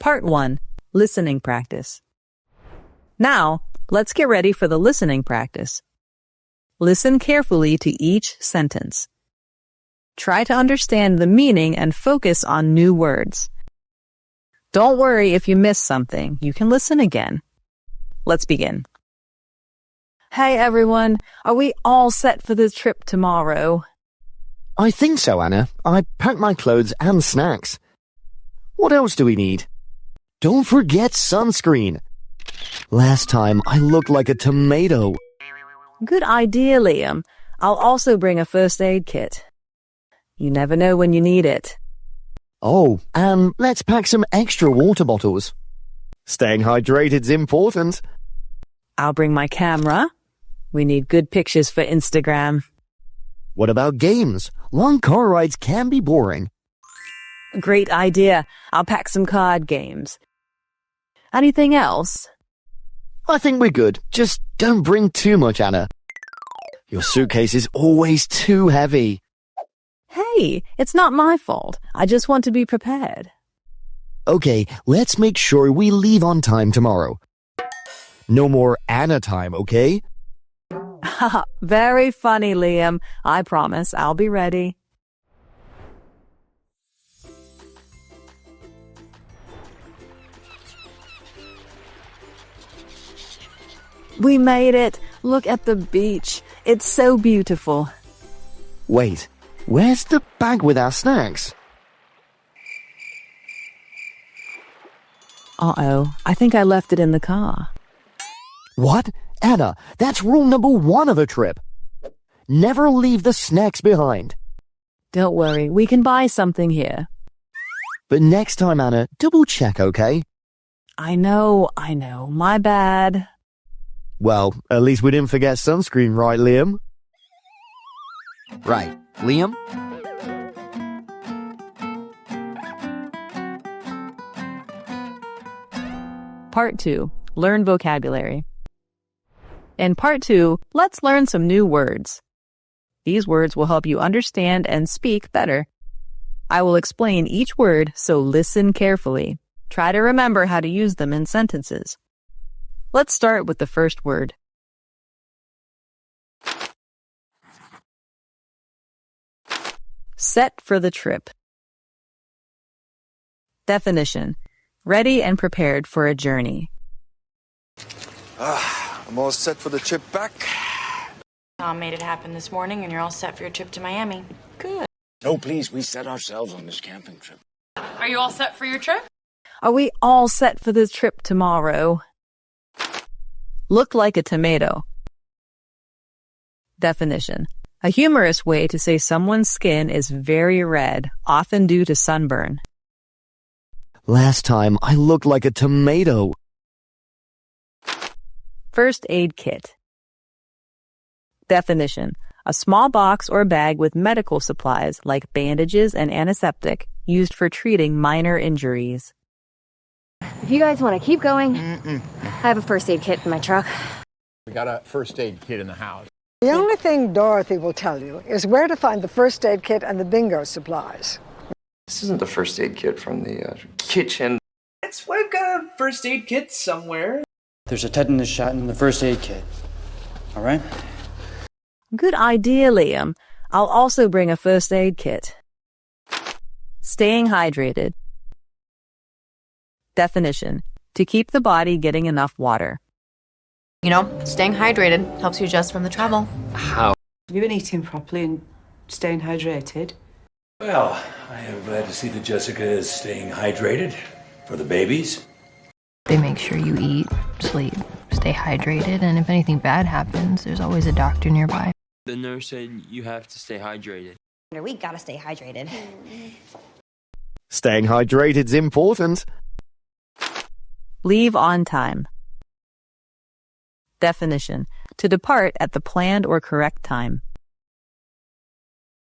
Part 1. Listening Practice. Now, let's get ready for the listening practice. Listen carefully to each sentence. Try to understand the meaning and focus on new words. Don't worry if you miss something. You can listen again. Let's begin. Hey everyone, are we all set for the trip tomorrow? I think so, Anna. I packed my clothes and snacks. What else do we need? Don't forget sunscreen. Last time I looked like a tomato. Good idea, Liam. I'll also bring a first aid kit. You never know when you need it. Oh, and let's pack some extra water bottles. Staying hydrated's important. I'll bring my camera. We need good pictures for Instagram. What about games? Long car rides can be boring. Great idea. I'll pack some card games. Anything else? I think we're good. Just don't bring too much, Anna. Your suitcase is always too heavy. Hey, it's not my fault. I just want to be prepared. Okay, let's make sure we leave on time tomorrow. No more Anna time, okay? Haha, very funny, Liam. I promise I'll be ready. We made it. Look at the beach. It's so beautiful. Wait, where's the bag with our snacks? Uh-oh, I think I left it in the car. What? Anna, that's rule number 1 of a trip. Never leave the snacks behind. Don't worry, we can buy something here. But next time, Anna, double check, okay? I know. My bad. Well, at least we didn't forget sunscreen, right, Liam? Right. Liam? Part 2. Learn vocabulary. In Part 2, let's learn some new words. These words will help you understand and speak better. I will explain each word, so listen carefully. Try to remember how to use them in sentences. Let's start with the first word. Set for the trip. Definition: ready and prepared for a journey. I'm all set for the trip back. Tom made it happen this morning, and you're all set for your trip to Miami. Good. No, please, we set ourselves on this camping trip. Are you all set for your trip? Are we all set for the trip tomorrow? Look like a tomato. Definition: a humorous way to say someone's skin is very red, often due to sunburn. Last time I looked like a tomato. First aid kit. Definition: a small box or bag with medical supplies like bandages and antiseptic used for treating minor injuries. If you guys want to keep going, I have a first aid kit in my truck. We got a first aid kit in the house. The only thing Dorothy will tell you is where to find the first aid kit and the bingo supplies. This isn't the first aid kit from the kitchen. That's why I've got a first aid kit somewhere. There's a tetanus shot in the first aid kit. All right? Good idea, Liam. I'll also bring a first aid kit. Staying hydrated. Definition: to keep the body getting enough water. You know, staying hydrated helps you adjust from the travel. How? Have you been eating properly and staying hydrated? Well, I am glad to see that Jessica is staying hydrated for the babies. They make sure you eat, sleep, stay hydrated, and if anything bad happens, there's always a doctor nearby. The nurse said you have to stay hydrated. We gotta stay hydrated. Staying hydrated's important. Leave on time. Definition: to depart at the planned or correct time.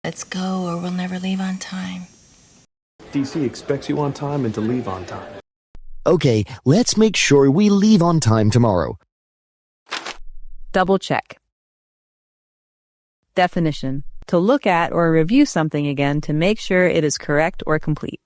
Let's go or we'll never leave on time. DC expects you on time and to leave on time. Okay, let's make sure we leave on time tomorrow. Double check. Definition: to look at or review something again to make sure it is correct or complete.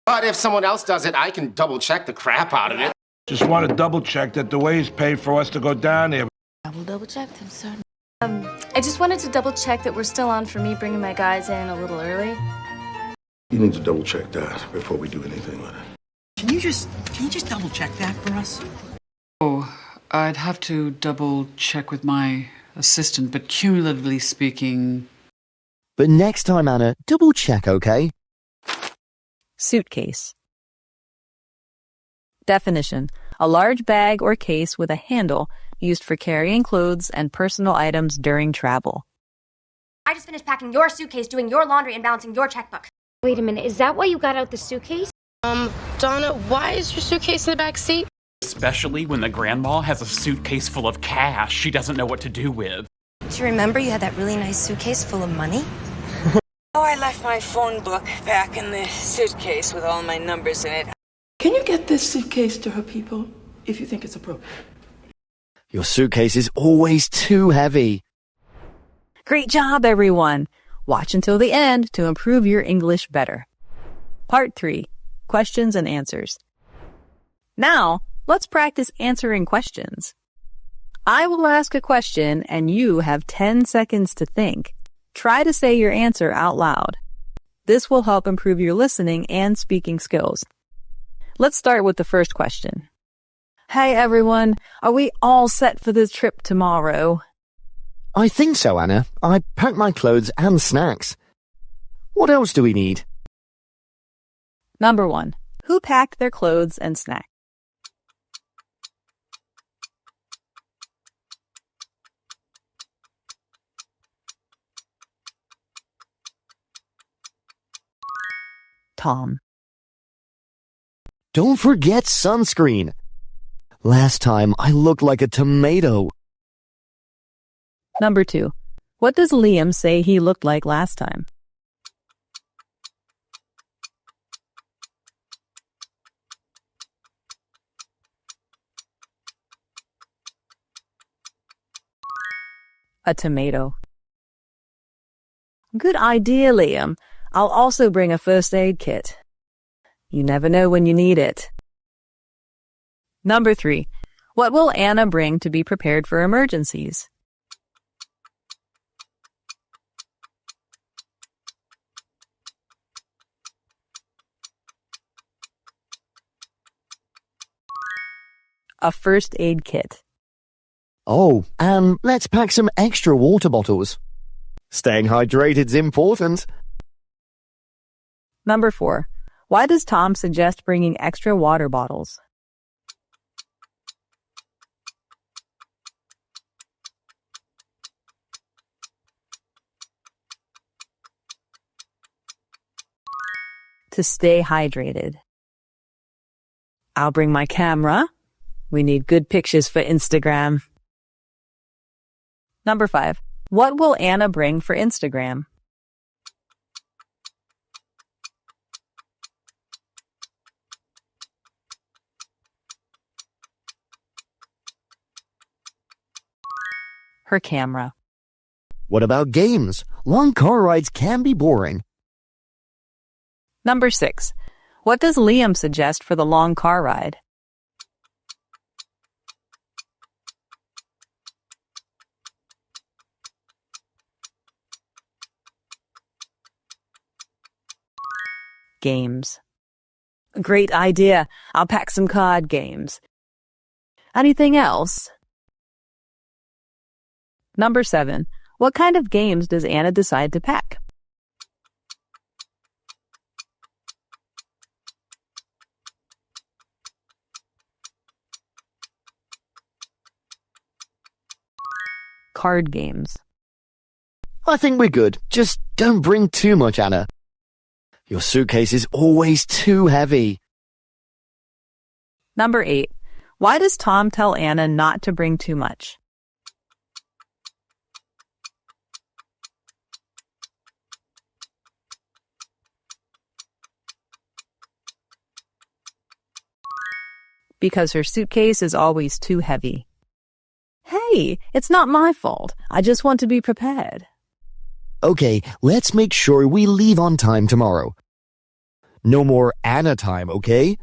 But if someone else does it, I can double-check the crap out of it. Just want to double-check that the way's paid for us to go down there. I will double-check them, sir. I just wanted to double-check that we're still on for me bringing my guys in a little early. You need to double-check that before we do anything with it. Can you just double-check that for us? Oh, I'd have to double-check with my assistant, but cumulatively speaking... But next time, Anna, double-check, okay? Suitcase. Definition: a large bag or case with a handle used for carrying clothes and personal items during travel. I just finished packing your suitcase, doing your laundry, and balancing your checkbook. Wait a minute, is that why you got out the suitcase? Donna, why is your suitcase in the back seat? Especially when the grandma has a suitcase full of cash she doesn't know what to do with. Do you remember you had that really nice suitcase full of money? Oh, I left my phone book back in the suitcase with all my numbers in it. Can you get this suitcase to her people, if you think it's appropriate? Your suitcase is always too heavy. Great job, everyone! Watch until the end to improve your English better. Part 3. Questions and answers. Now, let's practice answering questions. I will ask a question and you have 10 seconds to think. Try to say your answer out loud. This will help improve your listening and speaking skills. Let's start with the first question. Hey everyone, are we all set for the trip tomorrow? I think so, Anna. I packed my clothes and snacks. What else do we need? Number 1. Who packed their clothes and snacks? Tom. Don't forget sunscreen. Last time I looked like a tomato. Number 2. What does Liam say he looked like last time? A tomato. Good idea, Liam. I'll also bring a first aid kit. You never know when you need it. Number 3. What will Anna bring to be prepared for emergencies? A first aid kit. Oh, and let's pack some extra water bottles. Staying hydrated's important. Number 4. Why does Tom suggest bringing extra water bottles? To stay hydrated. I'll bring my camera. We need good pictures for Instagram. Number 5. What will Anna bring for Instagram? Her camera. What about games? Long car rides can be boring. Number 6. What does Liam suggest for the long car ride? Games. Great idea. I'll pack some card games. Anything else? Number 7. What kind of games does Anna decide to pack? Card games. I think we're good. Just don't bring too much, Anna. Your suitcase is always too heavy. Number 8. Why does Tom tell Anna not to bring too much? Because her suitcase is always too heavy. Hey, it's not my fault. I just want to be prepared. Okay, let's make sure we leave on time tomorrow. No more Anna time, okay?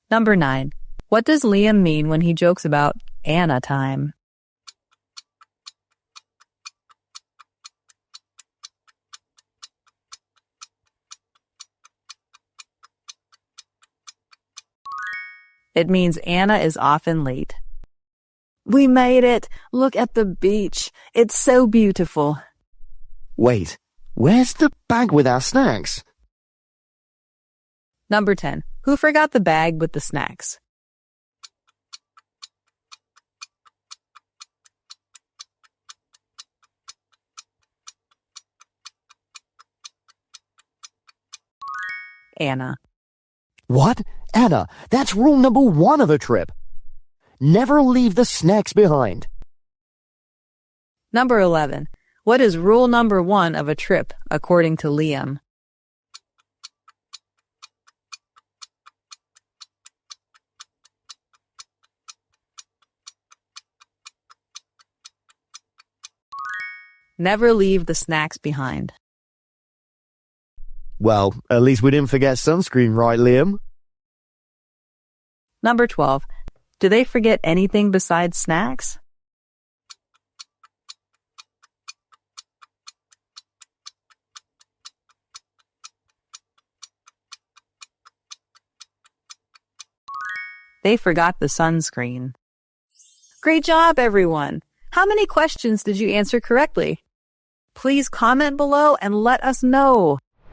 Number 9. What does Liam mean when he jokes about Anna time? It means Anna is often late. We made it! Look at the beach. It's so beautiful. Wait, where's the bag with our snacks? Number 10. Who forgot the bag with the snacks? Anna. What? Anna, that's rule number 1 of a trip. Never leave the snacks behind. Number 11. What is rule number 1 of a trip, according to Liam? Never leave the snacks behind. Well, at least we didn't forget sunscreen, right, Liam? Number 12. Do they forget anything besides snacks? They forgot the sunscreen. Great job, everyone! How many questions did you answer correctly? Please comment below and let us know.